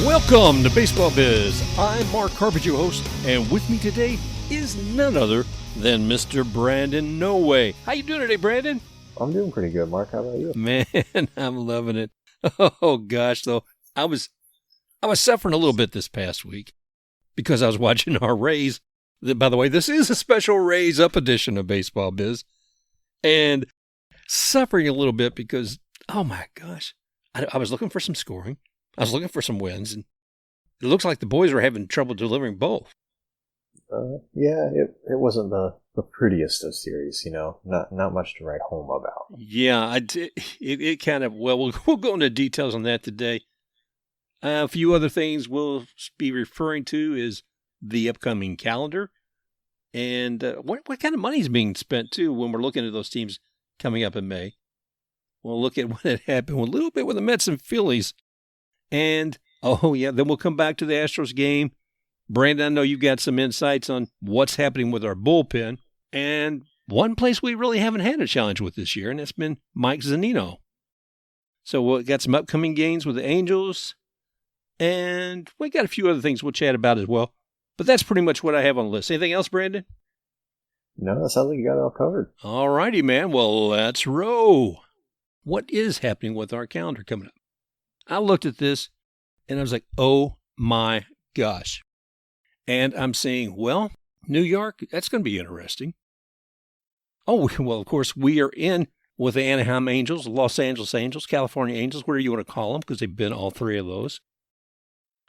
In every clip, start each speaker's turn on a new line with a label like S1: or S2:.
S1: Welcome to Baseball Biz. I'm Mark Carpenter, your host, and with me today is none other than Mr. Brandon No Way. How you doing today, Brandon?
S2: I'm doing pretty good, Mark. How about you?
S1: Man, I'm loving it. Oh gosh, though I was suffering a little bit this past week because I was watching our Rays. By the way, this is a special RaysUp edition of Baseball Biz, and suffering a little bit because, oh my gosh, I was looking for some scoring. I was looking for some wins, and it looks like the boys were having trouble delivering both.
S2: Yeah, it wasn't the prettiest of series, not much to write home about.
S1: Yeah, it kind of, well, we'll go into details on that today. A few other things we'll be referring to is the upcoming calendar and what kind of money is being spent, too, when we're looking at those teams coming up in May. We'll look at what had happened a little bit with the Mets and Phillies. And, oh, yeah, then we'll come back to the Astros game. Brandon, I know you got some insights on what's happening with our bullpen. And one place we really haven't had a challenge with this year, and that's been Mike Zunino. So we've got some upcoming games with the Angels. And we got a few other things we'll chat about as well. But that's pretty much what I have on the list. Anything else, Brandon?
S2: No, it sounds like you got it all covered.
S1: All righty, man. Well, let's roll. What is happening with our calendar coming up? I looked at this, and I was like, oh, my gosh. And I'm saying, well, New York, that's going to be interesting. Oh, well, of course, we are in with the Anaheim Angels, Los Angeles Angels, California Angels, whatever you want to call them, because they've been all three of those.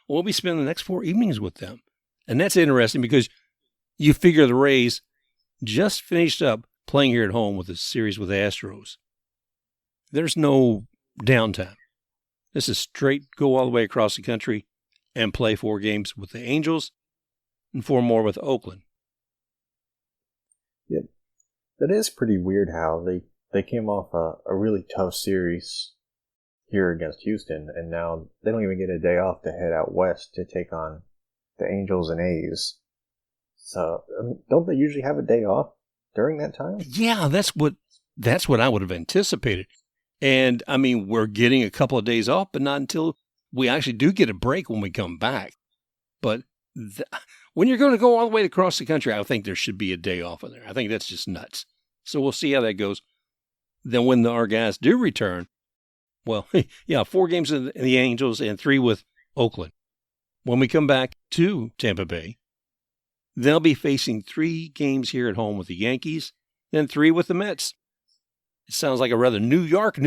S1: We'll be spending the next 4 evenings with them. And that's interesting because you figure the Rays just finished up playing here at home with a series with the Astros. There's no downtime. This is straight, go all the way across the country and play 4 games with the Angels and 4 more with Oakland.
S2: Yeah, that is pretty weird how they came off a really tough series here against Houston, and now they don't even get a day off to head out west to take on the Angels and A's. So, don't they usually have a day off during that time?
S1: Yeah, that's what I would have anticipated. And, I mean, we're getting a couple of days off, but not until we actually do get a break when we come back. But when you're going to go all the way across the country, I think there should be a day off in there. I think that's just nuts. So we'll see how that goes. Then when our guys do return, well, yeah, 4 games in the Angels and 3 with Oakland. When we come back to Tampa Bay, they'll be facing 3 games here at home with the Yankees, then 3 with the Mets. It sounds like a rather New York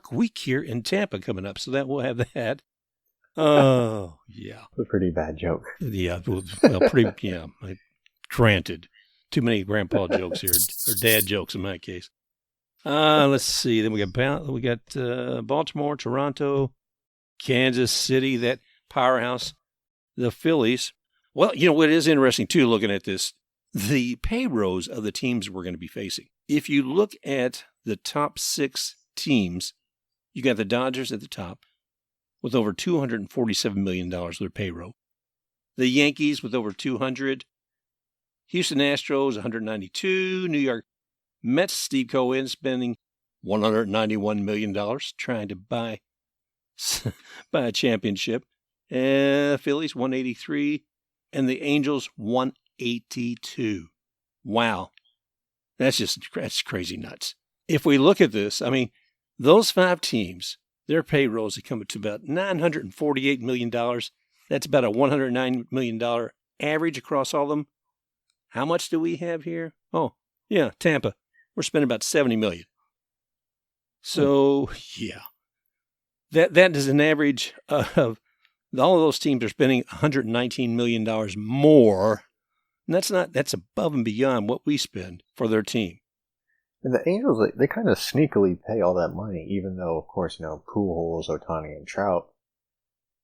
S1: week here in Tampa coming up, so that we'll have that. Oh, yeah.
S2: A pretty bad joke.
S1: Yeah, well, pretty, yeah, granted. Too many grandpa jokes here, or dad jokes in my case. Let's see. Then we got Baltimore, Toronto, Kansas City, that powerhouse, the Phillies. Well, you know what is interesting, too, looking at this, the payrolls of the teams we're going to be facing. If you look at the top 6 teams, you got the Dodgers at the top with over $247 million of their payroll. The Yankees with over $200. Houston Astros, $192. New York Mets, Steve Cohen spending $191 million trying to buy a championship. Phillies, $183. And the Angels, $182. Wow. That's crazy nuts. If we look at this, I mean, those 5 teams, their payrolls have come to about $948 million. That's about a $109 million average across all of them. How much do we have here? Oh, yeah, Tampa. We're spending about $70 million. So, yeah. That is an average of all of those teams are spending $119 million more. And that's above and beyond what we spend for their team.
S2: And the Angels, they kind of sneakily pay all that money, even though, of course, Pujols, Ohtani, and Trout,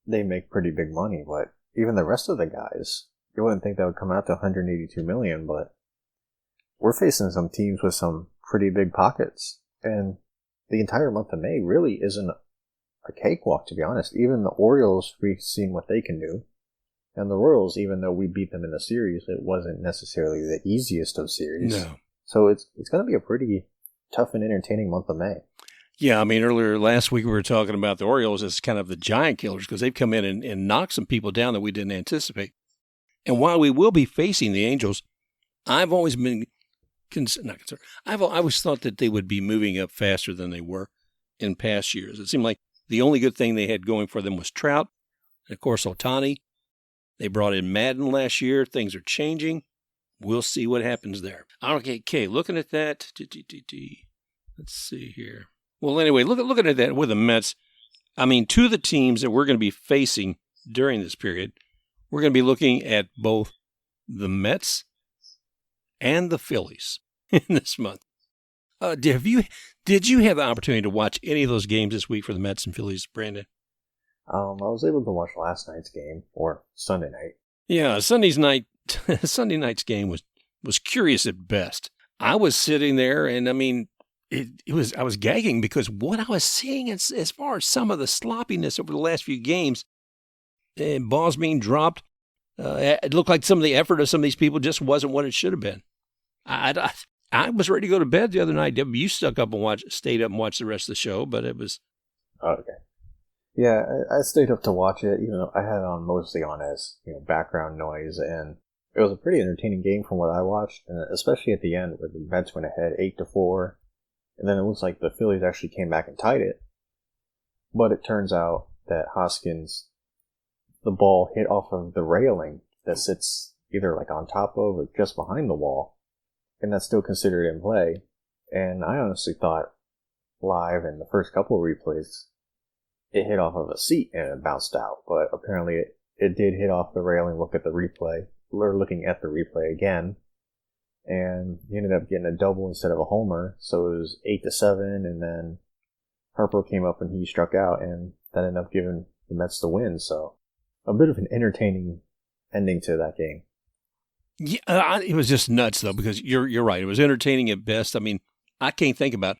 S2: they make pretty big money. But even the rest of the guys, you wouldn't think that would come out to $182 million, but we're facing some teams with some pretty big pockets. And the entire month of May really isn't a cakewalk, to be honest. Even the Orioles, we've seen what they can do. And the Royals, even though we beat them in the series, it wasn't necessarily the easiest of series.
S1: No.
S2: So it's going to be a pretty tough and entertaining month of May.
S1: Yeah, I mean, earlier last week we were talking about the Orioles as kind of the giant killers because they've come in and knocked some people down that we didn't anticipate. And while we will be facing the Angels, I've always been not concerned. I always thought that they would be moving up faster than they were in past years. It seemed like the only good thing they had going for them was Trout, and of course Ohtani. They brought in Madden last year. Things are changing. We'll see what happens there. Okay, looking at that. Let's see here. Well, anyway, looking at that with the Mets, I mean, two of the teams that we're going to be facing during this period, we're going to be looking at both the Mets and the Phillies in this month. Did you have the opportunity to watch any of those games this week for the Mets and Phillies, Brandon?
S2: I was able to watch last night's game, or Sunday night.
S1: Yeah, Sunday night's game was curious at best. I was sitting there, and I mean, I was gagging because what I was seeing as far as some of the sloppiness over the last few games, balls being dropped, it looked like some of the effort of some of these people just wasn't what it should have been. I was ready to go to bed the other night. You stayed up and watched the rest of the show, but it was
S2: okay. Yeah, I stayed up to watch it, even though I had it mostly on as background noise, and it was a pretty entertaining game from what I watched, and especially at the end where the Mets went ahead 8-4. And then it looks like the Phillies actually came back and tied it. But it turns out that Hoskins, the ball hit off of the railing that sits either like on top of or just behind the wall. And that's still considered in play. And I honestly thought live in the first couple of replays, it hit off of a seat and it bounced out. But apparently it did hit off the railing. Looking at the replay again. And he ended up getting a double instead of a homer, so it was 8-7, and then Harper came up and he struck out, and that ended up giving the Mets the win, so a bit of an entertaining ending to that game.
S1: Yeah, it was just nuts, though, because you're right. It was entertaining at best. I mean, I can't think about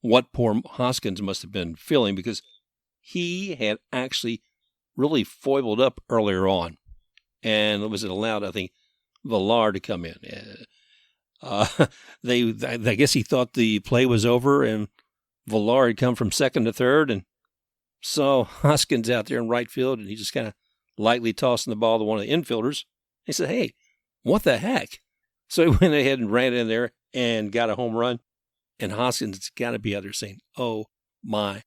S1: what poor Hoskins must have been feeling, because he had actually really foibled up earlier on, and it allowed, I think, Villar to come in. I guess he thought the play was over and Villar had come from second to third, and saw Hoskins out there in right field, and he just kind of lightly tossing the ball to one of the infielders. He said, "Hey, what the heck?" So he went ahead and ran in there and got a home run, and Hoskins has got to be out there saying, "Oh my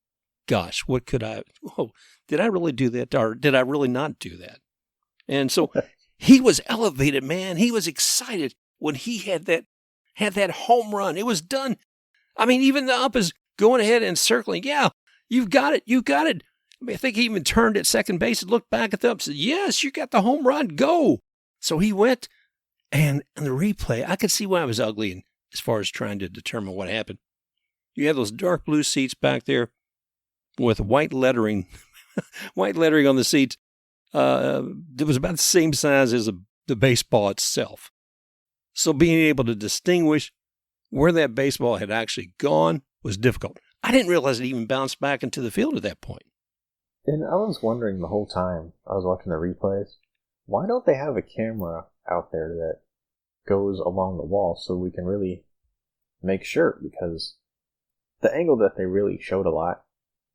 S1: gosh, did I really do that, or did I really not do that?" And so he was elevated, man. He was excited when he had that home run. It was done. I mean, even the ump is going ahead and circling. "Yeah, you've got it. You got it." I mean, I think he even turned at second base and looked back at the ump and said, "Yes, you got the home run. Go." So he went, and in the replay, I could see why it was ugly, and as far as trying to determine what happened. You have those dark blue seats back there with white lettering, on the seats. It was about the same size as the baseball itself. So being able to distinguish where that baseball had actually gone was difficult. I didn't realize it even bounced back into the field at that point.
S2: And I was wondering the whole time I was watching the replays, why don't they have a camera out there that goes along the wall so we can really make sure? Because the angle that they really showed a lot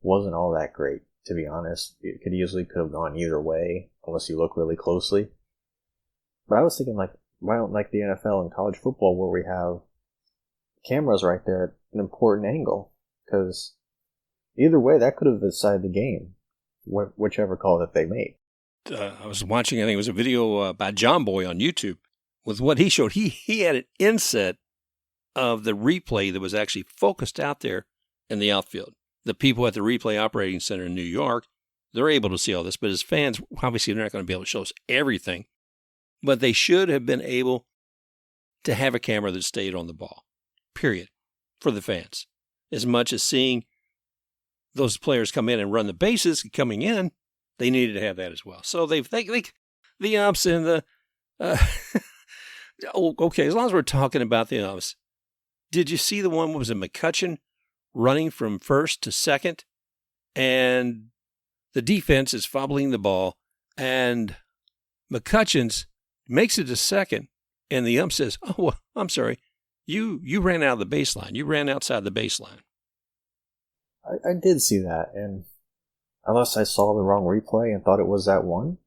S2: wasn't all that great, to be honest. It could have gone either way unless you look really closely. But I was thinking, why don't the NFL and college football where we have cameras right there at an important angle? Because either way, that could have decided the game, whichever call that they made.
S1: I was watching, I think it was a video by John Boy on YouTube. With what he showed, he had an inset of the replay that was actually focused out there in the outfield. The people at the replay operating center in New York, they're able to see all this, but as fans, obviously they're not going to be able to show us everything. But they should have been able to have a camera that stayed on the ball, period, for the fans. As much as seeing those players come in and run the bases coming in, they needed to have that as well. So the umps and the okay, as long as we're talking about the umps, did you see the one, what was it, McCutchen running from first to second, and the defense is fobbling the ball, and McCutcheon's makes it to second, and the ump says, "Oh, well, I'm sorry, you ran out of the baseline. You ran outside the baseline."
S2: I did see that, and unless I saw the wrong replay and thought it was that one,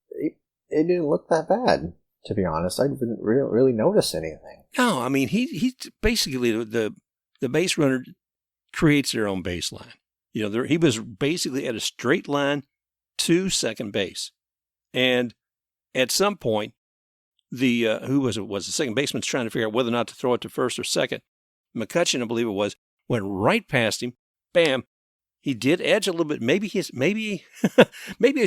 S2: it didn't look that bad, to be honest. I didn't really notice anything.
S1: No, I mean, he basically, the base runner creates their own baseline. You know, he was basically at a straight line to second base. And at some point, who was it? Was the second baseman's trying to figure out whether or not to throw it to first or second. McCutcheon, I believe it was, went right past him. Bam. He did edge a little bit. Maybe his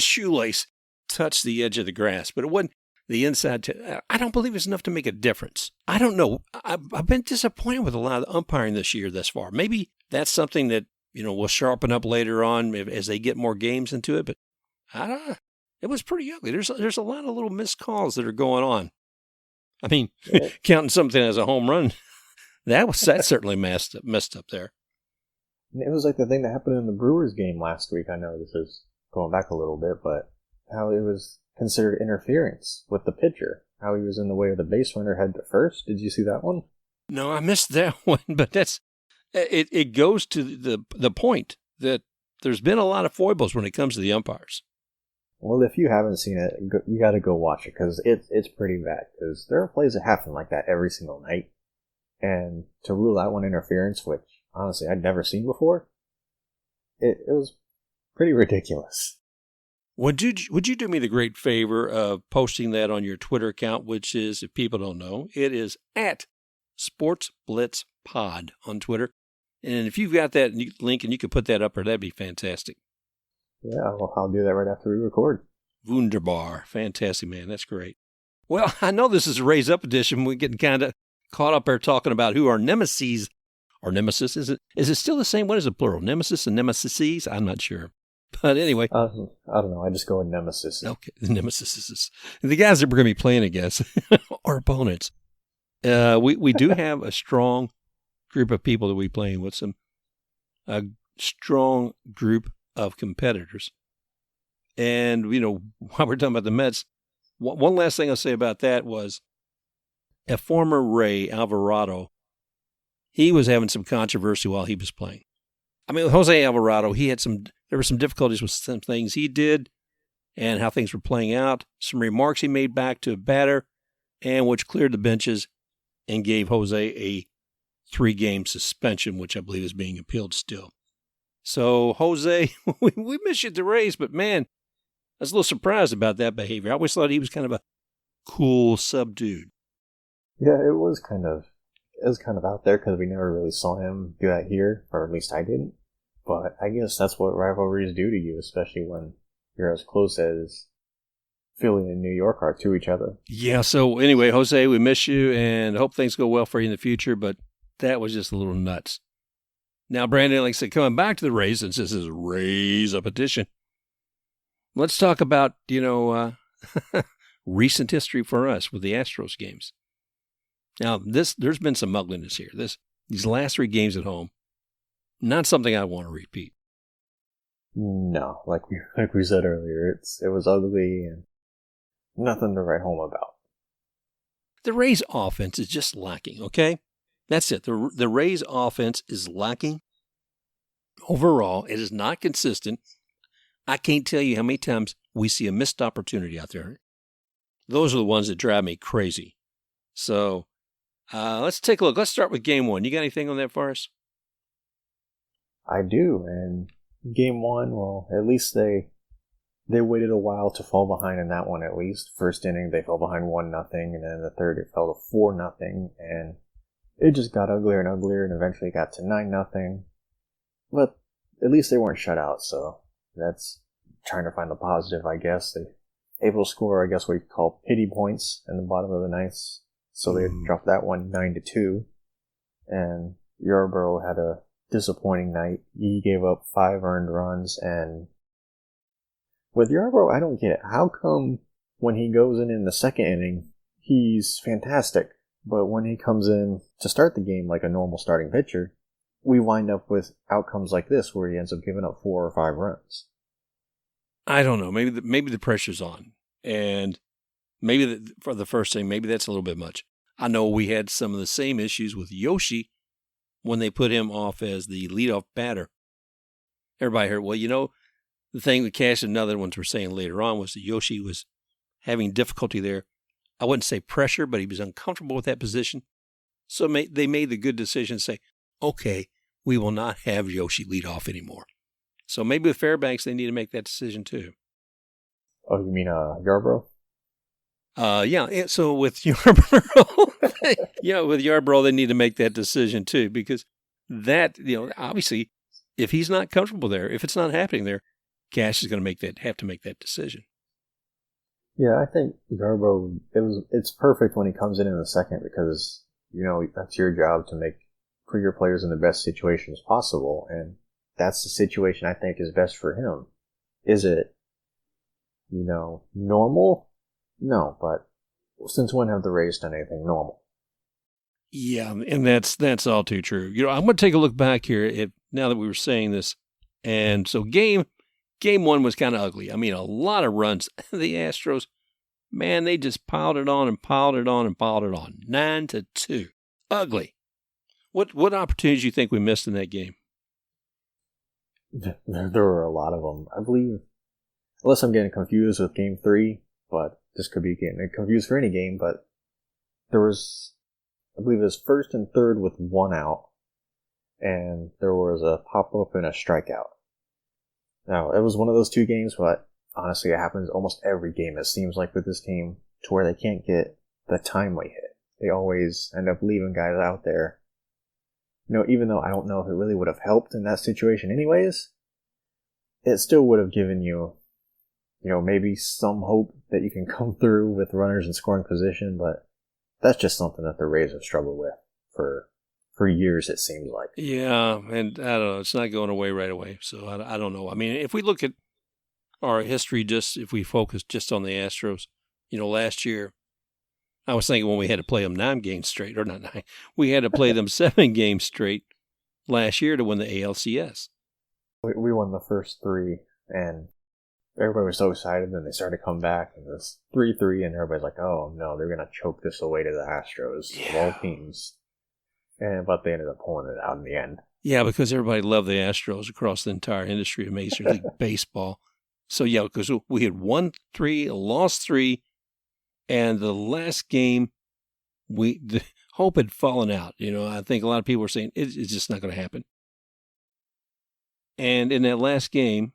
S1: shoelace touched the edge of the grass, but it wasn't the inside. I don't believe it's enough to make a difference. I don't know. I've been disappointed with a lot of the umpiring this year thus far. Maybe that's something that, will sharpen up later on as they get more games into it, but I don't know. It was pretty ugly. There's a lot of little missed calls that are going on. I mean, counting something as a home run, that certainly messed up there.
S2: It was like the thing that happened in the Brewers game last week. I know this is going back a little bit, but how it was considered interference with the pitcher. How he was in the way of the base runner head to first. Did you see that one?
S1: No, I missed that one, but it goes to the point that there's been a lot of foibles when it comes to the umpires.
S2: Well, if you haven't seen it, you got to go watch it because it's pretty bad. Because there are plays that happen like that every single night, and to rule out one interference, which honestly I'd never seen before, it was pretty ridiculous.
S1: Would you do me the great favor of posting that on your Twitter account, which is, if people don't know, it is at SportsBlitzPod on Twitter. And if you've got that link and you could put that up, that'd be fantastic.
S2: Yeah, I'll do that right after we record.
S1: Wunderbar. Fantastic, man. That's great. Well, I know this is a Raise Up edition. We're getting kind of caught up there talking about who our nemesis or nemesis. Is it still the same? What is the plural? Nemesis and nemesises? I'm not sure. But anyway.
S2: I don't know. I just go with nemesis.
S1: Okay, the nemesis. The guys that we're going to be playing against, our opponents. We do have a strong group of people that we playing with, a strong group of competitors. And, while we're talking about the Mets, one last thing I'll say about that was a former Ray, Alvarado, he was having some controversy while he was playing. I mean, Jose Alvarado, there were some difficulties with some things he did and how things were playing out, some remarks he made back to a batter, and which cleared the benches and gave Jose a 3-game suspension, which I believe is being appealed still. So, Jose, we miss you at the Rays, but man, I was a little surprised about that behavior. I always thought he was kind of a cool, subdude.
S2: Yeah, it was kind of out there because we never really saw him do that here, or at least I didn't. But I guess that's what rivalries do to you, especially when you're as close as Philly and New York are to each other.
S1: Yeah, so anyway, Jose, we miss you and hope things go well for you in the future, but that was just a little nuts. Now, Brandon, like I said, coming back to the Rays, since this is a Rays Up edition, let's talk about, recent history for us with the Astros games. Now, there's been some ugliness here. These last 3 games at home, not something I want to repeat.
S2: No, like we said earlier, it was ugly and nothing to write home about.
S1: The Rays offense is just lacking, okay? That's it. The Rays offense is lacking. Overall, it is not consistent. I can't tell you how many times we see a missed opportunity out there. Those are the ones that drive me crazy. So, let's take a look. Let's start with game 1. You got anything on that for us?
S2: I do, and game 1, well, at least they waited a while to fall behind in that one at least. First inning, they fell behind 1-0, and then in the third, it fell to 4-0, and it just got uglier and uglier, and eventually got to 9-0. But at least they weren't shut out, so that's trying to find the positive, I guess. They able to score, I guess, what you call pity points in the bottom of the ninth. So they dropped that one 9-2. And Yarbrough had a disappointing night. He gave up 5 earned runs, and with Yarbrough, I don't get it. How come when he goes in the second inning, he's fantastic, but when he comes in to start the game like a normal starting pitcher, we wind up with outcomes like this where he ends up giving up 4 or 5 runs?
S1: I don't know. Maybe the pressure's on, and maybe for the first thing, maybe that's a little bit much. I know we had some of the same issues with Yoshi when they put him off as the leadoff batter, everybody heard, well, the thing that Cash and other ones were saying later on was that Yoshi was having difficulty there. I wouldn't say pressure, but he was uncomfortable with that position. So they made the good decision to say, okay, we will not have Yoshi lead off anymore. So maybe with Fairbanks, they need to make that decision too.
S2: Oh, you mean Yarbrough?
S1: Yeah. So with Yarbrough, with Yarbrough, they need to make that decision too, because that, obviously, if he's not comfortable there, if it's not happening there, Cash is going to have to make that decision.
S2: Yeah, I think Yarbrough, it's perfect when he comes in the second because, that's your job to put your players in the best situations possible, and that's the situation I think is best for him. Is it, normal? No, but since when have the Rays done anything normal?
S1: Yeah, and that's all too true. I'm going to take a look back here now that we were saying this. And so game one was kind of ugly. I mean, a lot of runs. The Astros, man, they just piled it on and piled it on and piled it on. 9-2. Ugly. What opportunities do you think we missed in that game?
S2: There were a lot of them. I believe, unless I'm getting confused with game 3, but this could be getting confused for any game, but there was, I believe it was first and third with 1 out, and there was a pop-up and a strikeout. Now, it was one of those 2 games, but honestly, it happens almost every game, it seems like, with this team, to where they can't get the timely hit. They always end up leaving guys out there. Even though I don't know if it really would have helped in that situation anyways, it still would have given you, maybe some hope that you can come through with runners in scoring position, but that's just something that the Rays have struggled with for years, it seems like.
S1: Yeah, and I don't know, it's not going away right away, so I don't know. I mean, if we look at our history, if we focus just on the Astros, last year, I was thinking when we had to play them 9 games straight, or not 9, we had to play them 7 games straight last year to win the ALCS.
S2: We won the first 3, and everybody was so excited, and they started to come back, and it's 3-3, and everybody's like, oh no, they're going to choke this away to the Astros, of all teams. But they ended up pulling it out in the end.
S1: Yeah, because everybody loved the Astros across the entire industry of Major League Baseball. So yeah, because we had won 3, lost 3, and the last game, the hope had fallen out. I think a lot of people were saying it's just not going to happen. And in that last game,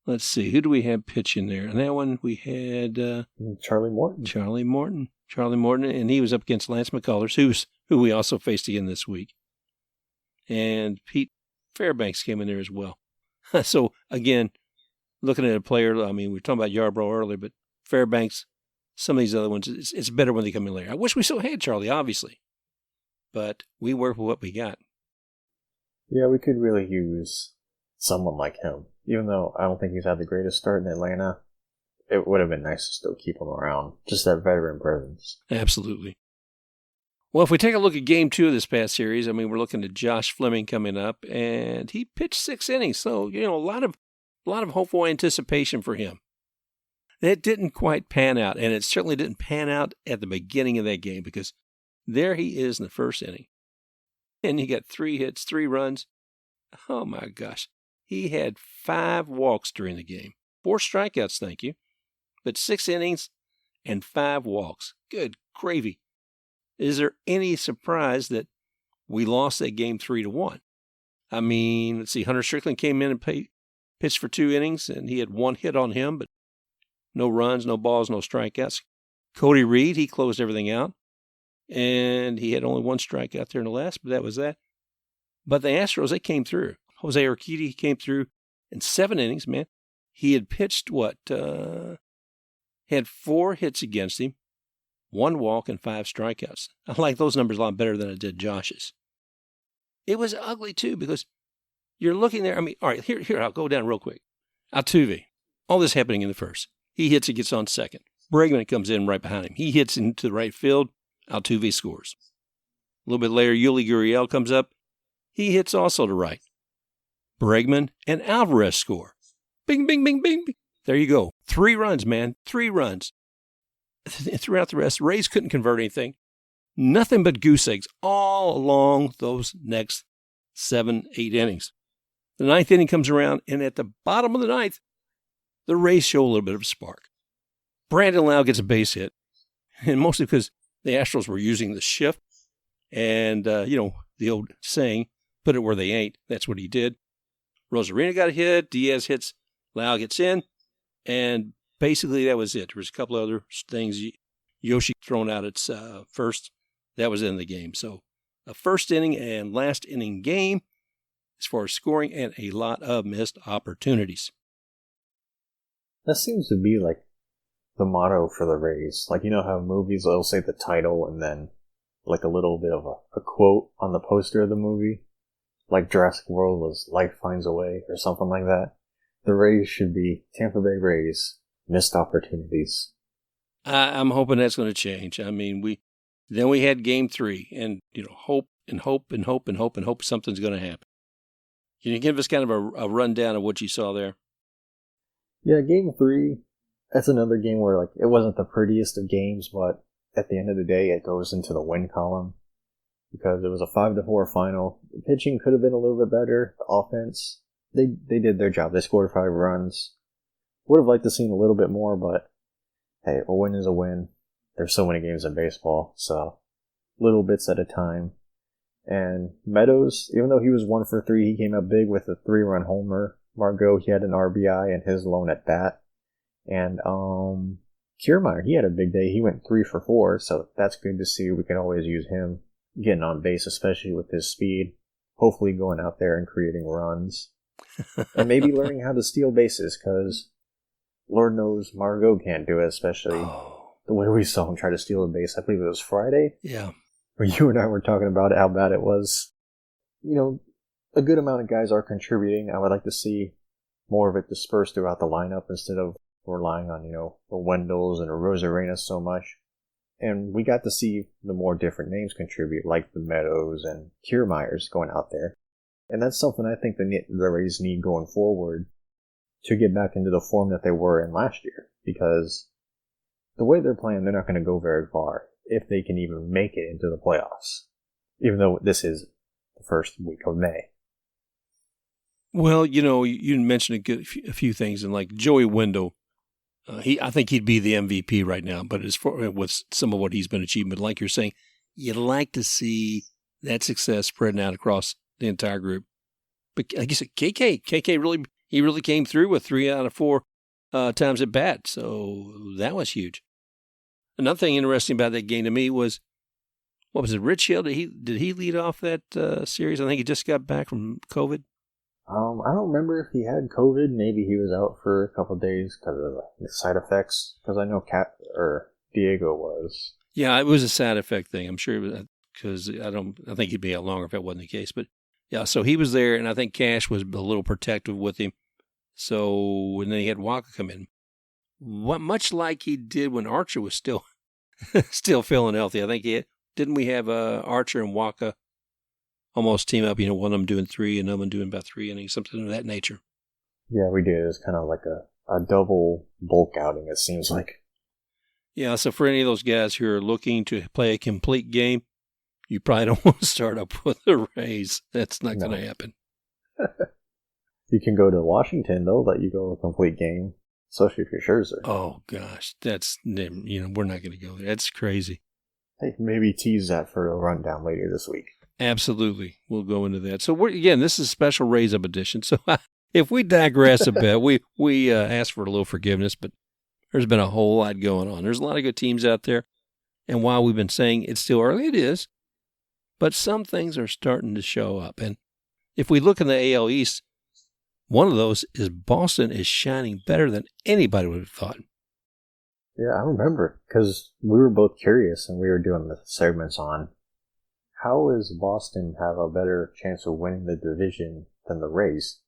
S1: let's see, who do we have pitching there? And that one we had
S2: Charlie Morton.
S1: Charlie Morton, and he was up against Lance McCullers, who we also faced again this week. And Pete Fairbanks came in there as well. So again, looking at a player, I mean, we were talking about Yarbrough earlier, but Fairbanks, some of these other ones, it's better when they come in later. I wish we still had Charlie, obviously, but we work with what we got. Yeah,
S2: we could really use someone like him. Even though I don't think he's had the greatest start in Atlanta, it would have been nice to still keep him around. Just that veteran presence.
S1: Absolutely. Well, if we take a look at Game 2 of this past series, I mean, we're looking at Josh Fleming coming up, and he pitched 6 innings. So, a lot of hopeful anticipation for him. It didn't quite pan out, and it certainly didn't pan out at the beginning of that game because there he is in the first inning. And he got 3 hits, 3 runs. Oh, my gosh. He had 5 walks during the game. 4 strikeouts, thank you. But 6 innings and 5 walks. Good gravy. Is there any surprise that we lost that game 3-1? I mean, let's see. Hunter Strickland came in and pitched for 2 innings, and he had 1 hit on him, but no runs, no balls, no strikeouts. Cody Reed, he closed everything out, and he had only 1 strikeout there in the last, but that was that. But the Astros, they came through. Jose Urquidy came through in 7 innings, man. He had pitched had 4 hits against him, 1 walk, and 5 strikeouts. I like those numbers a lot better than I did Josh's. It was ugly, too, because you're looking there. I mean, all right, here, I'll go down real quick. Altuve, all this happening in the first. He hits and gets on second. Bregman comes in right behind him. He hits into the right field. Altuve scores. A little bit later, Yuli Gurriel comes up. He hits also to right. Bregman and Alvarez score. Bing, bing, bing, bing. There you go. 3 runs, man. 3 runs. Throughout the rest, Rays couldn't convert anything. Nothing but goose eggs all along those next 7, 8 innings. The ninth inning comes around, and at the bottom of the ninth, the Rays show a little bit of a spark. Brandon Lau gets a base hit, and mostly because the Astros were using the shift. And, the old saying, put it where they ain't. That's what he did. Rosarina got a hit. Diaz hits. Lau gets in. And basically that was it. There was a couple other things. Yoshi thrown out at first. That was in the game. So a first inning and last inning game as far as scoring and a lot of missed opportunities.
S2: That seems to be like the motto for the Rays. Like, you know how movies will say the title and then like a little bit of a quote on the poster of the movie? Like Jurassic World was Life Finds a Way or something like that. The Rays should be Tampa Bay Rays, missed opportunities.
S1: I'm hoping that's going to change. I mean, we had game 3 and, hope something's going to happen. Can you give us kind of a rundown of what you saw there?
S2: Yeah, game 3, that's another game where like it wasn't the prettiest of games, but at the end of the day, it goes into the win column because it was a 5-4 final. The pitching could have been a little bit better. The offense, they did their job. They scored 5 runs. Would have liked to see a little bit more, but hey, a win is a win. There's so many games in baseball, so little bits at a time. And Meadows, even though he was 1 for 3, he came up big with a 3-run homer. Margot, he had an RBI and his lone at bat. And Kiermaier, he had a big day. He went 3 for 4, so that's good to see. We can always use him getting on base, especially with his speed. Hopefully going out there and creating runs. And maybe learning how to steal bases, because Lord knows Margot can't do it, especially the way we saw him try to steal a base. I believe it was Friday.
S1: Yeah.
S2: Where you and I were talking about how bad it was. A good amount of guys are contributing. I would like to see more of it dispersed throughout the lineup instead of relying on, the Wendells and a Rosarena so much. And we got to see the more different names contribute, like the Meadows and Kiermaiers going out there. And that's something I think the Rays need going forward to get back into the form that they were in last year. Because the way they're playing, they're not going to go very far if they can even make it into the playoffs. Even though this is the first week of May.
S1: Well, you mentioned a few things, and like Joey Wendell, I think he'd be the MVP right now. But as far with some of what he's been achieving, but like you're saying, you'd like to see that success spreading out across the entire group. But like you said, KK really came through with 3 out of 4 times at bat, so that was huge. Another thing interesting about that game to me was, what was it, Rich Hill? Did he lead off that series? I think he just got back from COVID.
S2: I don't remember if he had COVID. Maybe he was out for a couple of days because of the side effects. Because I know Diego was.
S1: Yeah, it was a side effect thing. I'm sure it was, because I think he'd be out longer if that wasn't the case. But yeah, so he was there, and I think Cash was a little protective with him. So, and then he had Waka come in. Much like he did when Archer was still feeling healthy. I think didn't we have Archer and Waka almost team up? One of them doing 3 and another one doing about 3 innings, something of that nature.
S2: Yeah, we did. It was kind of like a double bulk outing, it seems like.
S1: Yeah, so for any of those guys who are looking to play a complete game, you probably don't want to start up with the Rays. That's not going to happen.
S2: You can go to Washington, though, let you go a complete game, especially if you're Scherzer.
S1: Oh, gosh. That's, we're not going to go there. That's crazy.
S2: Hey, maybe tease that for a rundown later this week.
S1: Absolutely. We'll go into that. So, this is a special RaysUp edition. So, if we digress a bit, we ask for a little forgiveness, but there's been a whole lot going on. There's a lot of good teams out there. And while we've been saying it's still early, it is. But some things are starting to show up. And if we look in the AL East, one of those is Boston is shining better than anybody would have thought.
S2: Yeah, I remember, because we were both curious and we were doing the segments on how does Boston have a better chance of winning the division than the Rays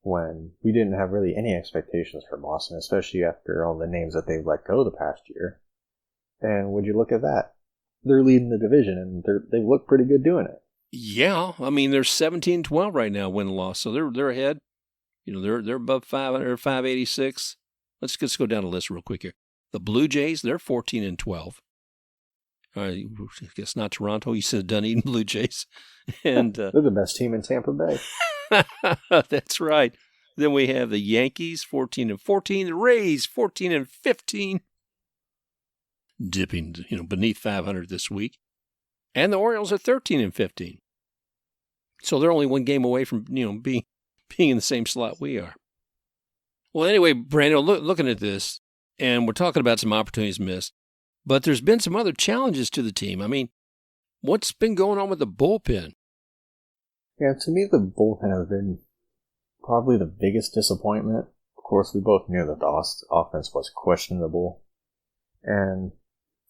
S2: when we didn't have really any expectations for Boston, especially after all the names that they've let go the past year. And would you look at that? They're leading the division, and they look pretty good doing it.
S1: Yeah, I mean, they're 17-12 right now, win-loss, so they're ahead. They're above 500, 586. Let's go down the list real quick here. The Blue Jays, they're 14-12. I guess not Toronto. You said Dunedin Blue Jays. And
S2: They're the best team in Tampa Bay.
S1: that's right. Then we have the Yankees, 14-14. The Rays, 14-15. Dipping, beneath 500 this week. And the Orioles are 13-15. So they're only one game away from, being in the same slot we are. Well, anyway, Brando, looking at this, and we're talking about some opportunities missed, but there's been some other challenges to the team. I mean, what's been going on with the bullpen?
S2: Yeah, to me, the bullpen has been probably the biggest disappointment. Of course, we both knew that the offense was questionable. And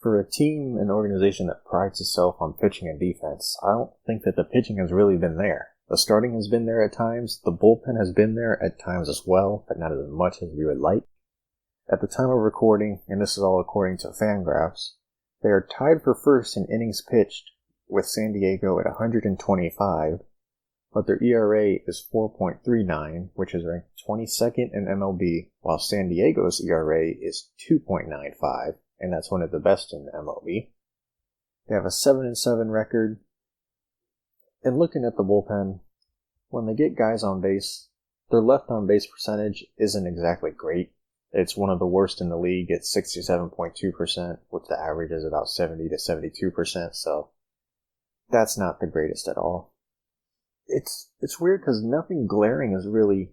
S2: for a team, an organization that prides itself on pitching and defense, I don't think that the pitching has really been there. The starting has been there at times. The bullpen has been there at times as well, but not as much as we would like. At the time of recording, and this is all according to Fangraphs, they are tied for first in innings pitched with San Diego at 125, but their ERA is 4.39, which is ranked 22nd in MLB, while San Diego's ERA is 2.95, and that's one of the best in the MLB. They have a 7-7 record. And looking at the bullpen, when they get guys on base, their left on base percentage isn't exactly great. It's one of the worst in the league. It's 67.2%, which the average is about 70 to 72%, so that's not the greatest at all. It's weird because nothing glaring is really...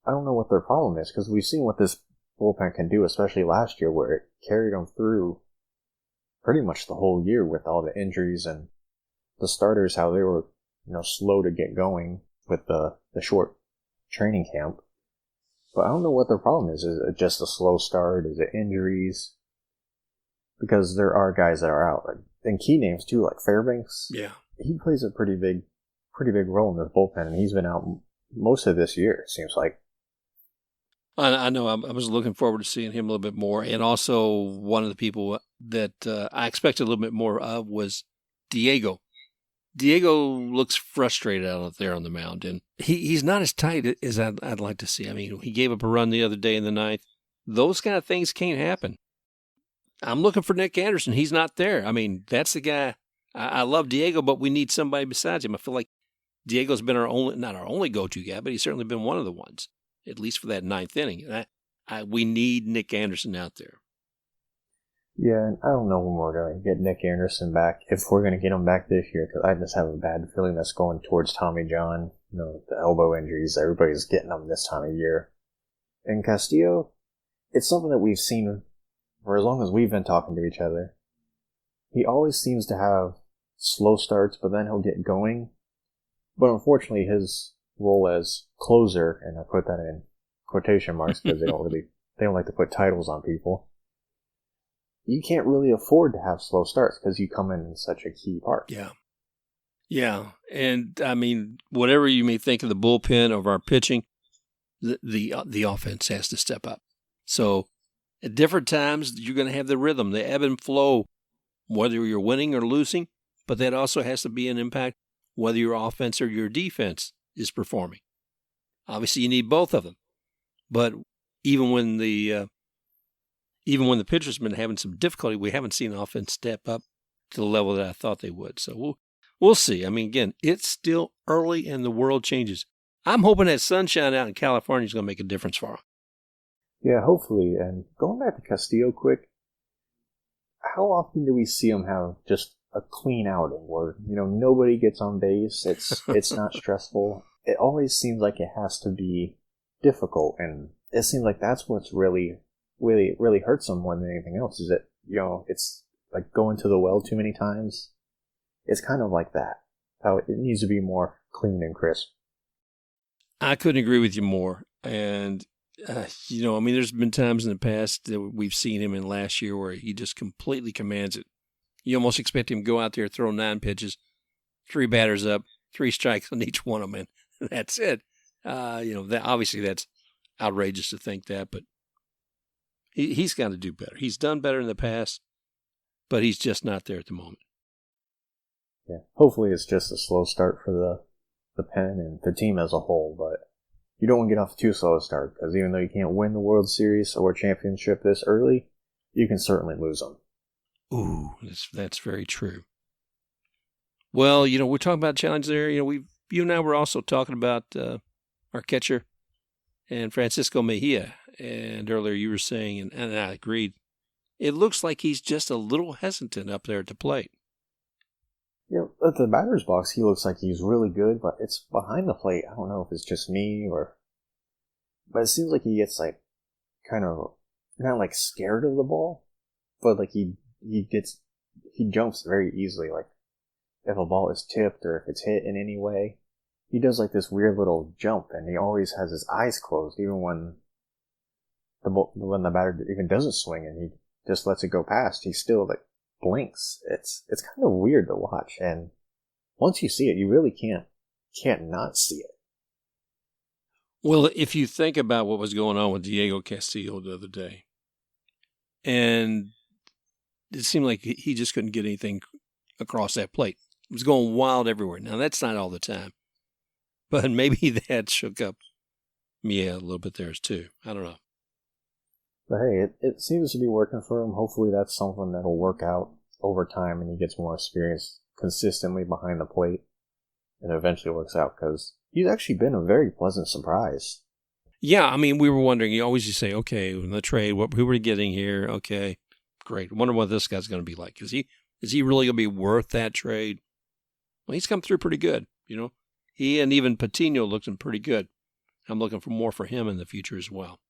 S2: I don't know what their problem is, because we've seen what this bullpen can do, especially last year, where it carried them through pretty much the whole year with all the injuries and the starters, how they were, slow to get going with the short training camp. But I don't know what their problem is. Is it just a slow start? Is it injuries? Because there are guys that are out. And key names too, like Fairbanks.
S1: Yeah.
S2: He plays a pretty big role in this bullpen, and he's been out most of this year, it seems like.
S1: I know. I was looking forward to seeing him a little bit more. And also one of the people that I expected a little bit more of was Diego. Diego looks frustrated out there on the mound, and he's not as tight as I'd like to see. I mean, he gave up a run the other day in the ninth. Those kind of things can't happen. I'm looking for Nick Anderson. He's not there. I mean, that's the guy. I love Diego, but we need somebody besides him. I feel like Diego's been not our only go-to guy, but he's certainly been one of the ones, at least for that ninth inning. And we need Nick Anderson out there.
S2: Yeah, and I don't know when we're going to get Nick Anderson back, if we're going to get him back this year, because I just have a bad feeling that's going towards Tommy John. The elbow injuries, everybody's getting them this time of year. And Castillo, it's something that we've seen for as long as we've been talking to each other. He always seems to have slow starts, but then he'll get going. But unfortunately, his role as closer, and I put that in quotation marks because they don't like to put titles on people. You can't really afford to have slow starts because you come in such a key part.
S1: Yeah. Yeah. And I mean, whatever you may think of the bullpen, of our pitching, the offense has to step up. So at different times, you're going to have the rhythm, the ebb and flow, whether you're winning or losing, but that also has to be an impact whether your offense or your defense is performing. Obviously, you need both of them. But even when the pitcher's been having some difficulty, we haven't seen the offense step up to the level that I thought they would. So we'll see. I mean, again, it's still early and the world changes. I'm hoping that sunshine out in California is going to make a difference for them.
S2: Yeah, hopefully. And going back to Castillo quick, how often do we see him have just a clean outing where, nobody gets on base, it's not stressful? It always seems like it has to be difficult, and it seems like that's what's really hurts him more than anything else, is that, it's like going to the well too many times. It's kind of like that. How it needs to be more clean and crisp.
S1: I couldn't agree with you more. And, there's been times in the past that we've seen him in last year where he just completely commands it. You almost expect him to go out there, throw 9 pitches, 3 batters up, 3 strikes on each one of them, and that's it. Obviously that's outrageous to think that, but he's got to do better. He's done better in the past, but he's just not there at the moment.
S2: Yeah, hopefully it's just a slow start for the pen and the team as a whole, but you don't want to get off too slow a start, because even though you can't win the World Series or championship this early, you can certainly lose them.
S1: Ooh, that's very true. Well, we're talking about challenge there. You and I were also talking about our catcher and Francisco Mejia. And earlier you were saying, and I agreed, it looks like he's just a little hesitant up there at the plate.
S2: At the batter's box, he looks like he's really good, but it's behind the plate. I don't know if it's just me but it seems like he gets kind of not scared of the ball, but he jumps very easily. If a ball is tipped or if it's hit in any way, he does this weird little jump, and he always has his eyes closed, even when the batter even doesn't swing and he just lets it go past. He still blinks. It's kind of weird to watch, and once you see it, you really can't not see it.
S1: Well, if you think about what was going on with Diego Castillo the other day, and it seemed like he just couldn't get anything across that plate. It was going wild everywhere. Now, that's not all the time, but maybe that shook up Mejia a little bit there too. I don't know.
S2: But hey, it seems to be working for him. Hopefully that's something that'll work out over time and he gets more experience consistently behind the plate and eventually works out, because he's actually been a very pleasant surprise.
S1: Yeah, we were wondering, you always say, okay, in the trade, who are we getting here? Okay, great. I wonder what this guy's going to be like. Is he really going to be worth that trade? Well, he's come through pretty good, He and even Patino looking pretty good. I'm looking for more for him in the future as well.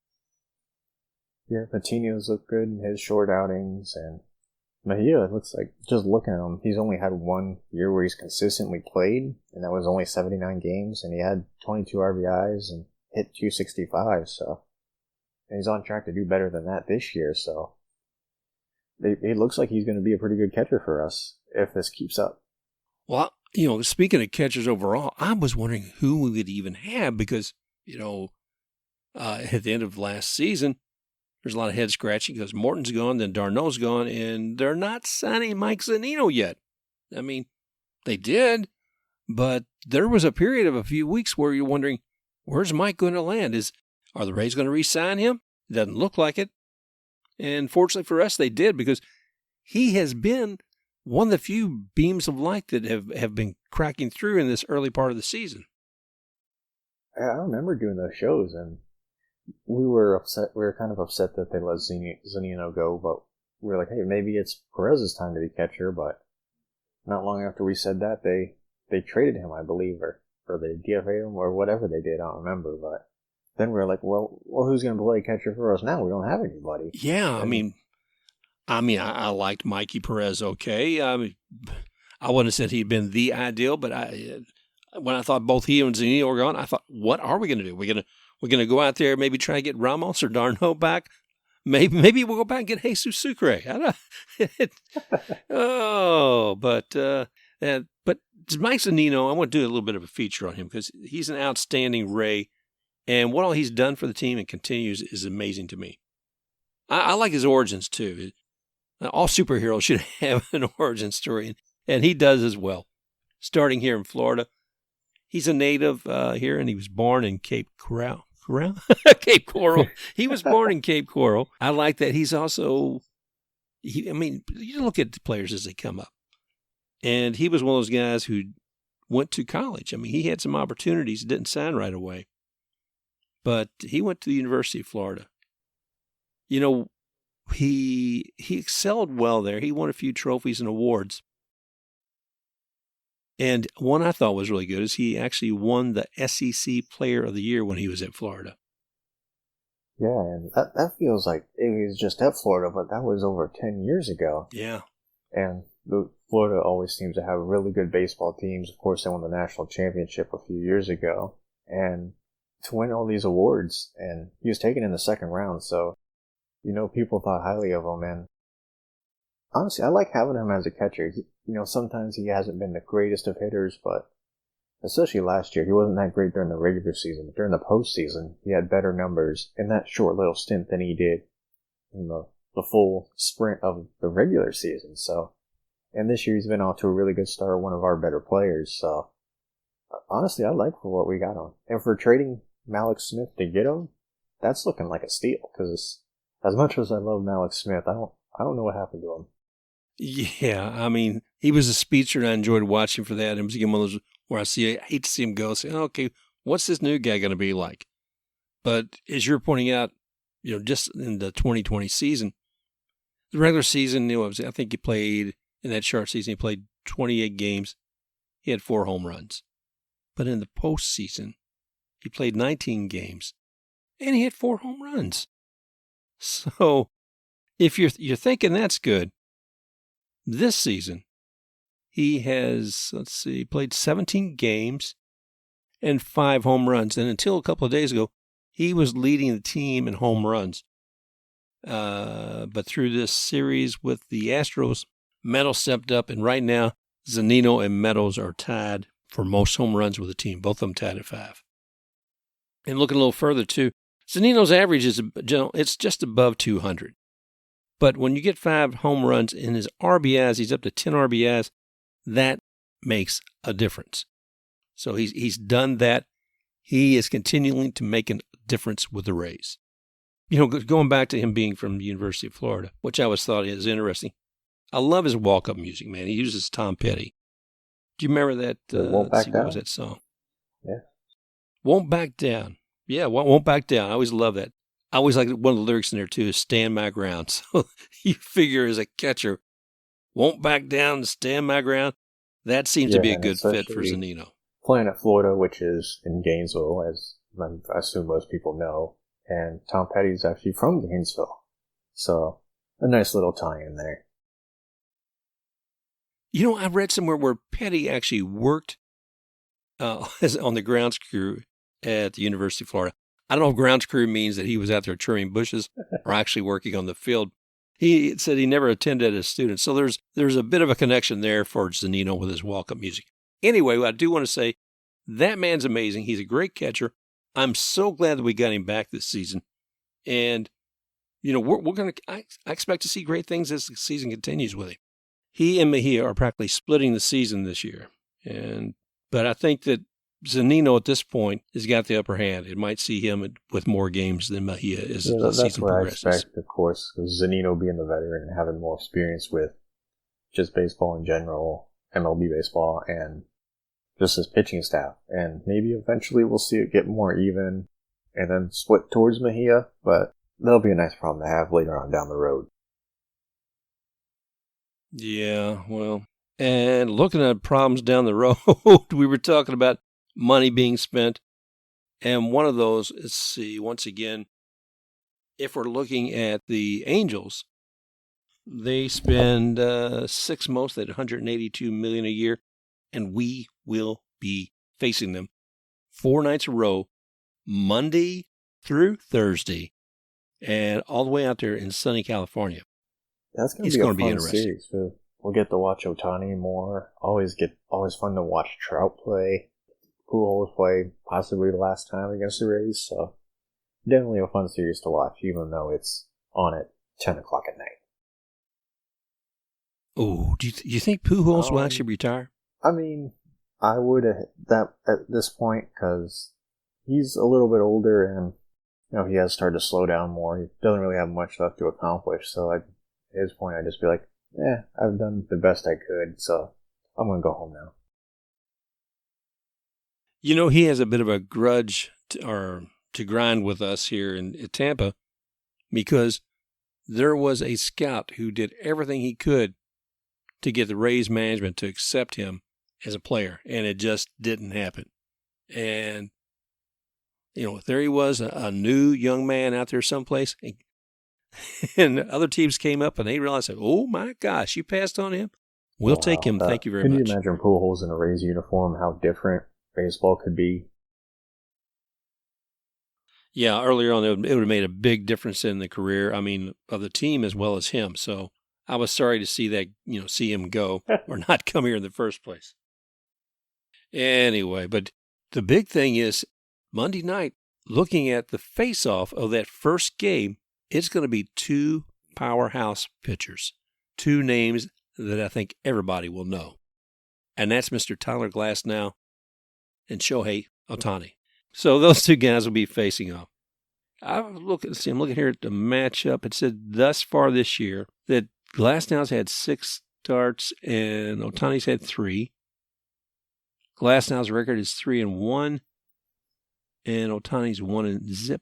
S2: Yeah, Patino's looked good in his short outings, and Mejia, it looks like, just looking at him, he's only had 1 year where he's consistently played, and that was only 79 games, and he had 22 RBIs and hit 265, and he's on track to do better than that this year, so it looks like he's going to be a pretty good catcher for us if this keeps up.
S1: Well, speaking of catchers overall, I was wondering who we would even have, because, at the end of last season, there's a lot of head scratching because Morton's gone, then d'Arnaud's gone, and they're not signing Mike Zunino yet. They did, but there was a period of a few weeks where you're wondering, where's Mike going to land? Are the Rays going to re-sign him? It doesn't look like it. And fortunately for us, they did, because he has been one of the few beams of light that have been cracking through in this early part of the season.
S2: I remember doing those shows, and we were upset. We were kind of upset that they let Zunino go, but we were like, hey, maybe it's Perez's time to be catcher. But not long after we said that, they traded him, I believe, or they DFA'd him, or whatever they did. I don't remember. But then we were like, well, who's going to play catcher for us now? We don't have anybody.
S1: Yeah, I liked Mikey Perez. Okay, I wouldn't have said he'd been the ideal, but when I thought both he and Zunino were gone, I thought, what are we going to do? We're going to go out there, maybe try to get Ramos or d'Arnaud back. Maybe we'll go back and get Jesus Sucre. I don't know. but Mike Zunino, I want to do a little bit of a feature on him because he's an outstanding Ray, and what all he's done for the team and continues is amazing to me. I like his origins too. All superheroes should have an origin story, and he does as well. Starting here in Florida, he's a native here, and he was born in Cape Coral. Cape Coral. He was born in Cape Coral. I like that he's also, you look at the players as they come up. And he was one of those guys who went to college. He had some opportunities, didn't sign right away. But he went to the University of Florida. He excelled well there. He won a few trophies and awards. And one I thought was really good is he actually won the SEC Player of the Year when he was at Florida.
S2: Yeah, and that feels like it was just at Florida, but that was over 10 years ago.
S1: Yeah.
S2: And Florida always seems to have really good baseball teams. Of course, they won the national championship a few years ago. And to win all these awards, and he was taken in the second round, so people thought highly of him. And honestly, I like having him as a catcher. Sometimes he hasn't been the greatest of hitters, but especially last year, he wasn't that great during the regular season. But during the postseason, he had better numbers in that short little stint than he did in the full sprint of the regular season. So, and this year he's been off to a really good start, one of our better players. So, honestly, I like for what we got on. And for trading Mallex Smith to get him, that's looking like a steal. Because as much as I love Mallex Smith, I don't know what happened to him.
S1: Yeah, I mean, he was a speedster, and I enjoyed watching for that. It was again one of those where I hate to see him go. Say, okay, what's this new guy going to be like? But as you're pointing out, just in the 2020 season, the regular season, I think he played in that short season. He played 28 games. He had 4 home runs. But in the postseason, he played 19 games, and he had 4 home runs. So, if you're thinking that's good, this season he has played 17 games and 5 home runs, and until a couple of days ago, he was leading the team in home runs. But through this series with the Astros, Meadows stepped up, and right now Zunino and Meadows are tied for most home runs with the team. Both of them tied at 5. And looking a little further too, Zunino's average is it's just above 200. But when you get 5 home runs in his RBIs, he's up to 10 RBIs. That makes a difference. So he's done that. He is continuing to make a difference with the Rays. Going back to him being from the University of Florida, which I always thought is interesting. I love his walk-up music, man. He uses Tom Petty. Do you remember that?
S2: Won't Back Down?
S1: What was that song?
S2: Yeah.
S1: Won't Back Down. Yeah, Won't Back Down. I always love that. I always like one of the lyrics in there, too, is Stand My Ground. So you figure as a catcher, won't back down, stand my ground. That seems to be a good fit for Zunino.
S2: Playing at Florida, which is in Gainesville, as I assume most people know, and Tom Petty's actually from Gainesville. So a nice little tie-in there.
S1: I read somewhere where Petty actually worked on the grounds crew at the University of Florida. I don't know if grounds crew means that he was out there trimming bushes or actually working on the field. He said he never attended as a student. So there's a bit of a connection there for Zunino with his walk-up music. Anyway, I do want to say that man's amazing. He's a great catcher. I'm so glad that we got him back this season. And, we're going to, I expect to see great things as the season continues with him. He and Mejia are practically splitting the season this year. But I think that Zunino at this point has got the upper hand. It might see him with more games than Mejia as the season progresses.
S2: I expect, of course, Zunino being the veteran and having more experience with just baseball in general, MLB baseball, and just his pitching staff. And maybe eventually we'll see it get more even and then split towards Mejia, but that'll be a nice problem to have later on down the road.
S1: Yeah, well, and looking at problems down the road, we were talking about money being spent. And one of those, let's see, once again, if we're looking at the Angels, they spend 6 months at $182 million a year, and we will be facing them 4 nights in a row, Monday through Thursday, and all the way out there in sunny California.
S2: That's going to be a fun series. We'll get to watch Ohtani more. Always fun to watch Trout play. Pujols play possibly the last time against the Rays, so definitely a fun series to watch, even though it's on at 10 o'clock at night.
S1: Oh, do you think Pujols will actually retire?
S2: I mean, I would at this point, because he's a little bit older and he has started to slow down more. He doesn't really have much left to accomplish, so at his point I'd just be like, I've done the best I could, so I'm going to go home now.
S1: He has a bit of a grudge to grind with us here in Tampa, because there was a scout who did everything he could to get the Rays management to accept him as a player, and it just didn't happen. And, there he was, a new young man out there someplace, and other teams came up and they realized, oh my gosh, you passed on him? We'll take him. Thank you very much.
S2: Can you imagine Pujols in a Rays uniform, how different baseball could be?
S1: Yeah, earlier on, it would have made a big difference in the career, of the team as well as him. So I was sorry to see that, see him go or not come here in the first place. Anyway, but the big thing is Monday night, looking at the face-off of that first game, it's going to be 2 powerhouse pitchers, 2 names that I think everybody will know. And that's Mr. Tyler Glasnow and Shohei Ohtani. So those 2 guys will be facing off. I'm looking here at the matchup. It said thus far this year that Glasnow's had 6 starts, and Ohtani's had 3. Glasnow's record is 3-1, and Ohtani's 1-0.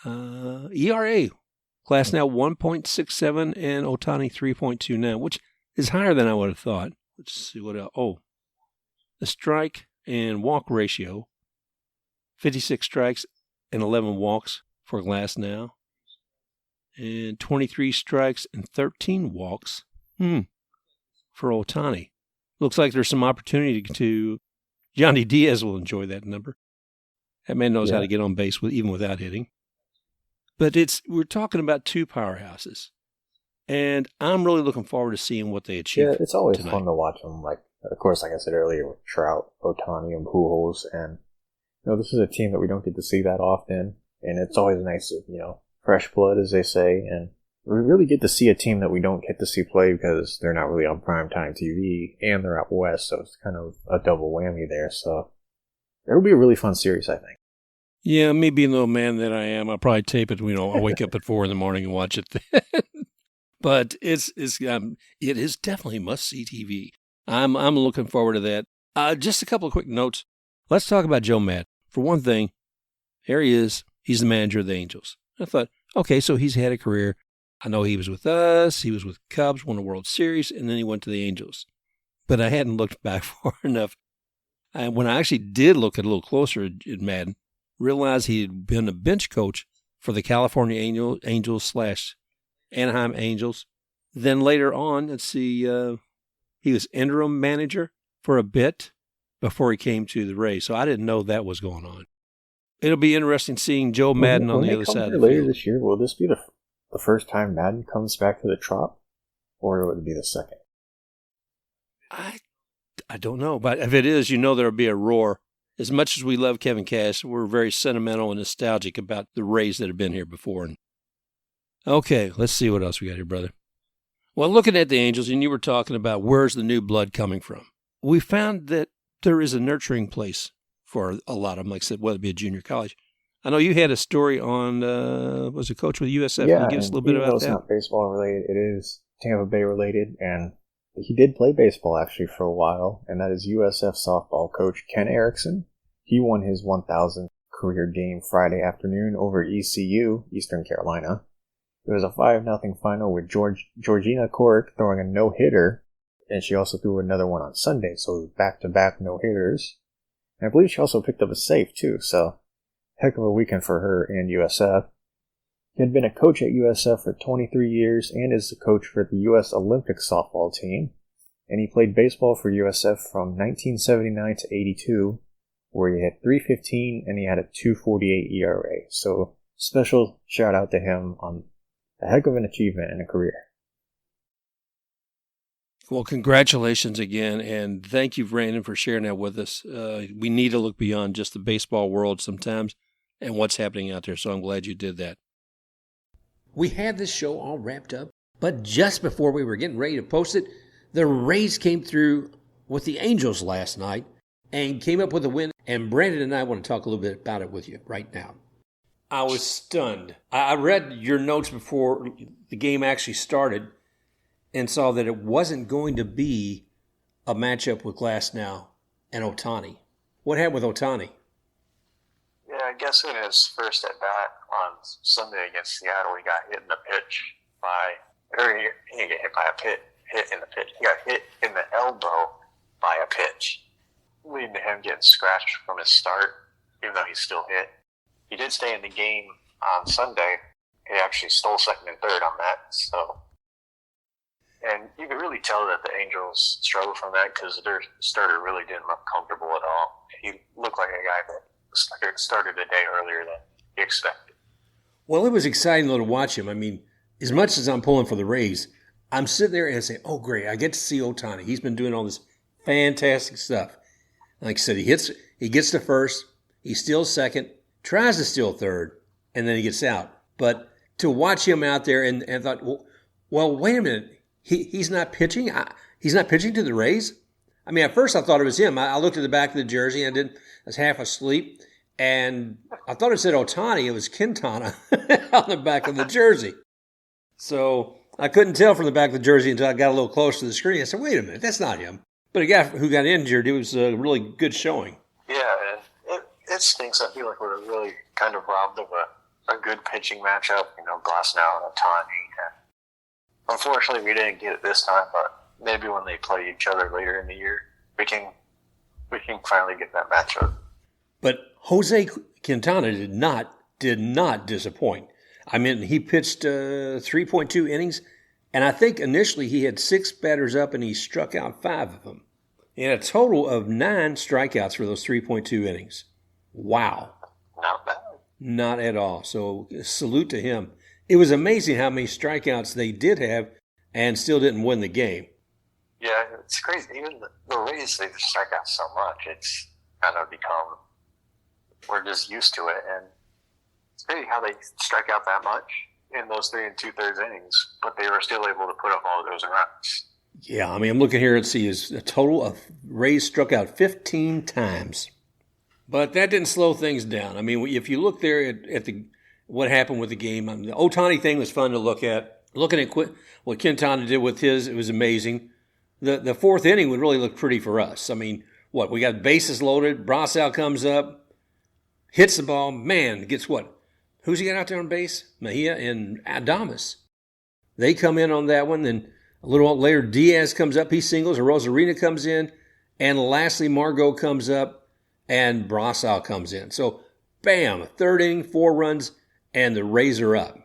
S1: ERA, Glasnow 1.67 and Ohtani 3.29, which is higher than I would have thought. Let's see what else. Oh, the strike and walk ratio, 56 strikes and 11 walks for Glasnow, and 23 strikes and 13 walks for Ohtani. Looks like there's some opportunity to. Johnny Diaz will enjoy that number. That man knows how to get on base even without hitting. But we're talking about 2 powerhouses, and I'm really looking forward to seeing what they achieve.
S2: Yeah, it's always
S1: tonight.
S2: fun to watch them. Like, of course, like I said earlier, with Trout, Ohtani, and Pujols, and this is a team that we don't get to see that often, and it's always nice, fresh blood, as they say, and we really get to see a team that we don't get to see play because they're not really on primetime TV, and they're out west, so it's kind of a double whammy there. So it'll be a really fun series, I think.
S1: Yeah, me being the little man that I am, I'll probably tape it. I'll wake up at 4 a.m. and watch it. But it is definitely must-see TV. I'm looking forward to that. Just a couple of quick notes. Let's talk about Joe Maddon. For one thing, there he is. He's the manager of the Angels. I thought, okay, so he's had a career. I know he was with us. He was with Cubs, won a World Series, and then he went to the Angels. But I hadn't looked back far enough. And when I actually did look a little closer at Maddon, realized he had been a bench coach for the California Angels / Anaheim Angels. Then later on, he was interim manager for a bit before he came to the Rays. So I didn't know that was going on. It'll be interesting seeing Joe Maddon on the other side of the
S2: later
S1: field.
S2: This year, will this be the first time Maddon comes back to the Trop, or would it be the second?
S1: I don't know, but if it is, there'll be a roar. As much as we love Kevin Cash, we're very sentimental and nostalgic about the Rays that have been here before. Okay, let's see what else we got here, brother. Well, looking at the Angels, and you were talking about where's the new blood coming from. We found that there is a nurturing place for a lot of them, like I said, whether it be a junior college. I know you had a story on, was a coach with USF?
S2: Yeah,
S1: Can you give us a little bit about that?
S2: It's not baseball related. It is Tampa Bay related, and he did play baseball actually for a while, and that is USF softball coach Ken Erickson. He won his 1,000th career game Friday afternoon over ECU, Eastern Carolina. It was a 5-0 final with Georgina Corrick throwing a no-hitter, and she also threw another one on Sunday, so it was back-to-back no-hitters. And I believe she also picked up a save, too, so heck of a weekend for her and USF. He had been a coach at USF for 23 years and is the coach for the U.S. Olympic softball team, and he played baseball for USF from 1979 to 82, where he had .315 and he had a .248 ERA. So special shout out to him on a heck of an achievement in a career.
S1: Well, congratulations again, and thank you, Brandon, for sharing that with us. We need to look beyond just the baseball world sometimes and what's happening out there, so I'm glad you did that.
S3: We had this show all wrapped up, but just before we were getting ready to post it, the Rays came through with the Angels last night and came up with a win, and Brandon and I want to talk a little bit about it with you right now.
S1: I was stunned. I read your notes before the game actually started and saw that it wasn't going to be a matchup with Glasnow and Ohtani. What happened with Ohtani?
S4: Yeah, I guess in his first at-bat on Sunday against Seattle, he got hit in the pitch he didn't get hit by a hit in the pitch. He got hit in the elbow by a pitch, leading to him getting scratched from his start, even though he's still hit. He did stay in the game on Sunday. He actually stole second and third on that, so... And you could really tell that the Angels struggled from that because their starter really didn't look comfortable at all. He looked like a guy that started a day earlier than he expected.
S3: Well, it was exciting though to watch him. I mean, as much as I'm pulling for the Rays, I'm sitting there and I say, oh, great, I get to see Ohtani. He's been doing all this fantastic stuff. Like I said, he gets to first, he steals second, tries to steal third, and then he gets out. But to watch him out there and thought, well, wait a minute. He's not pitching? He's not pitching to the Rays? I mean, at first I thought it was him. I looked at the back of the jersey and I was half asleep. And I thought it said Ohtani. It was Quintana on the back of the jersey. So I couldn't tell from the back of the jersey until I got a little close to the screen. I said, wait a minute, that's not him. But a guy who got injured, it was a really good showing.
S4: Yeah, and it stinks. I feel like we're really kind of robbed of a good pitching matchup. Glasnow and Ohtani. Unfortunately, we didn't get it this time, but maybe when they play each other later in the year, we can finally get that matchup.
S3: But Jose Quintana did not disappoint. I mean, he pitched 3.2 innings, and I think initially he had 6 batters up and he struck out 5 of them. And a total of 9 strikeouts for those 3.2 innings. Wow.
S4: Not bad.
S3: Not at all. So salute to him. It was amazing how many strikeouts they did have and still didn't win the game.
S4: Yeah, it's crazy. Even the Rays, they just strike out so much. It's kind of become, we're just used to it. And it's crazy how they strike out that much in those 3 2/3 innings, but they were still able to put up all of those runs.
S3: Yeah, I mean, I'm looking here and see is a total of Rays struck out 15 times. But that didn't slow things down. I mean, if you look there at what happened with the game, the Ohtani thing was fun to look at. Looking at what Quintana did with his, it was amazing. The 4th inning would really look pretty for us. I mean, we got bases loaded. Brasel comes up, hits the ball. Man, gets what? Who's he got out there on base? Mejia and Adames. They come in on that one. Then a little later, Diaz comes up. He singles. Rosarina comes in. And lastly, Margot comes up. And Brasel comes in. So, bam, 3rd inning, 4 runs, and the Rays are up.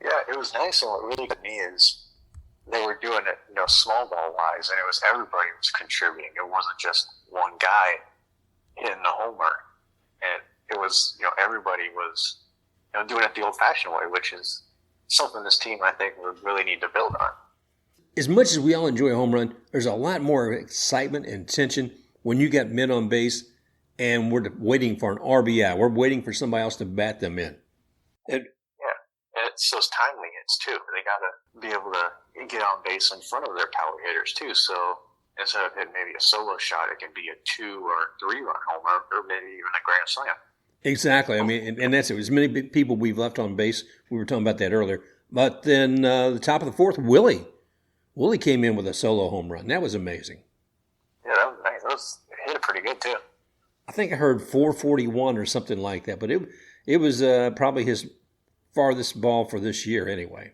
S4: Yeah, it was nice. And what really got me is they were doing it, small ball wise, and it was everybody was contributing. It wasn't just one guy hitting the homer. And it was, everybody was, doing it the old-fashioned way, which is something this team, I think, would really need to build on.
S3: As much as we all enjoy a home run, there's a lot more excitement and tension when you got men on base and we're waiting for an RBI. We're waiting for somebody else to bat them in.
S4: And it's those timely hits, too. They got to be able to get on base in front of their power hitters, too. So instead of hitting maybe a solo shot, it can be a 2 or 3 run homer or maybe even a grand slam.
S3: Exactly. I mean, and that's it. As many people we've left on base. We were talking about that earlier. But then the top of the 4th, Willie came in with a solo home run. That was amazing.
S4: Yeah, that was nice. It hit it pretty good, too.
S3: I think I heard 441 or something like that. But it was probably his farthest ball for this year anyway.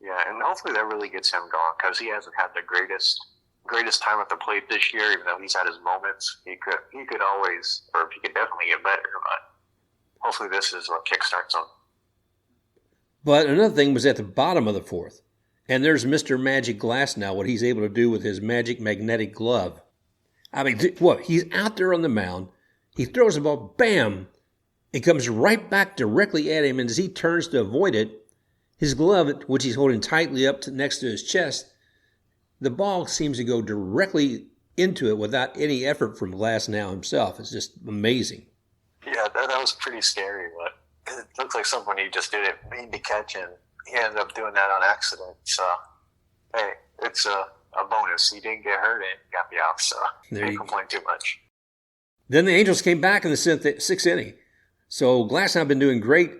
S4: Yeah, and hopefully that really gets him going because he hasn't had the greatest time at the plate this year, even though he's had his moments. He could always, or he could definitely get better, but hopefully this is what kickstarts him.
S3: But another thing was at the bottom of the 4th, and there's Mr. Magic Glasnow, what he's able to do with his magic magnetic glove. I mean, he's out there on the mound, he throws the ball, bam, it comes right back directly at him, and as he turns to avoid it, his glove, which he's holding tightly up next to his chest, the ball seems to go directly into it without any effort from Glasnow himself. It's just amazing.
S4: Yeah, that was pretty scary, but it looks like somebody just did it mean to catch, and he ended up doing that on accident. So, hey, it's a bonus. He didn't get hurt and got me out, so can't complain too much.
S3: Then the Angels came back in the 6th inning. So Glasnow had been doing great.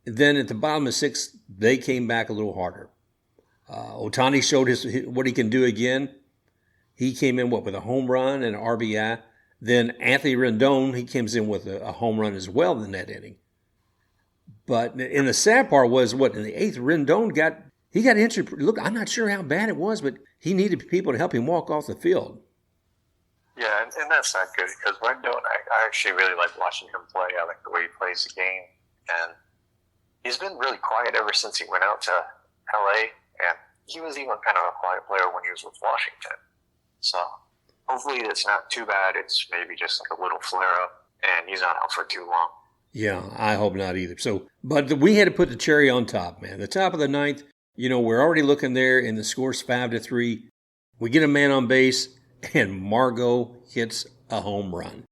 S3: Then at the bottom of 6th, they came back a little harder. Ohtani showed what he can do again. He came in, with a home run and an RBI. Then Anthony Rendon, he comes in with a home run as well in that inning. But in the sad part was, in the 8th, Rendon got injured. Look, I'm not sure how bad it was, but he needed people to help him walk off the field.
S4: Yeah, and that's not good because Rendon, I actually really like watching him play. I like the way he plays the game. And he's been really quiet ever since he went out to L.A., and he was even kind of a quiet player when he was with Washington. So hopefully it's not too bad. It's maybe just like a little flare-up, and he's not out for too long.
S3: Yeah, I hope not either. So, but we had to put the cherry on top, man. The top of the 9th, we're already looking there, and the score's 5-3. We get a man on base, and Margot hits a home run.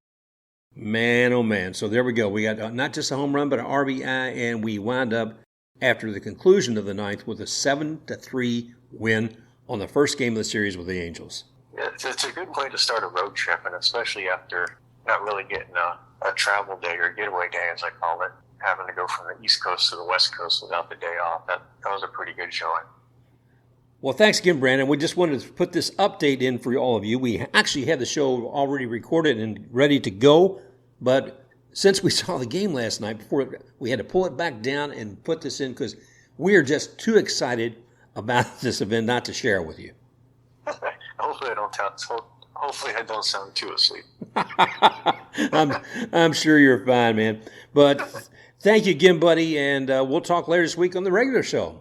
S3: Man, oh man. So there we go. We got not just a home run, but an RBI, and we wound up after the conclusion of the 9th with a 7-3 win on the first game of the series with the Angels.
S4: Yeah, it's a good way to start a road trip, and especially after not really getting a travel day or getaway day, as I call it, having to go from the East Coast to the West Coast without the day off. That was a pretty good showing.
S3: Well, thanks again, Brandon. We just wanted to put this update in for all of you. We actually had the show already recorded and ready to go, but since we saw the game last night, we had to pull it back down and put this in because we are just too excited about this event not to share it with you.
S4: Hopefully I don't sound too asleep.
S3: I'm sure you're fine, man. But thank you again, buddy, and we'll talk later this week on the regular show.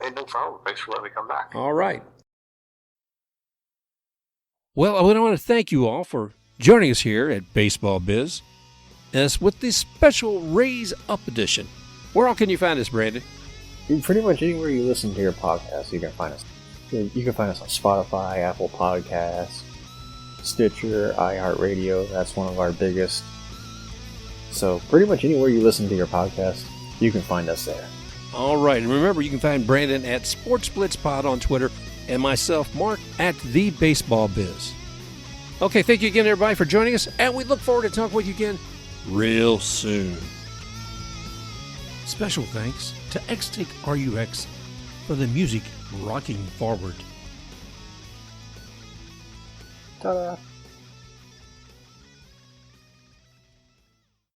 S4: Hey, no problem. Thanks for letting me come back.
S3: All right.
S1: Well, I want to thank you all for joining us here at Baseball Biz, as with this special Rays Up edition. Where all can you find us, Brandon?
S2: Pretty much anywhere you listen to your podcast, you can find us. You can find us on Spotify, Apple Podcasts, Stitcher, iHeartRadio. That's one of our biggest. So pretty much anywhere you listen to your podcast, you can find us there.
S1: All right, and remember, you can find Brandon at SportsBlitzPod on Twitter, and myself, Mark, at The Baseball Biz. Okay, thank you again, everybody, for joining us, and we look forward to talking with you again real soon. Special thanks to Xtake RUX for the music rocking forward.
S2: Ta-da!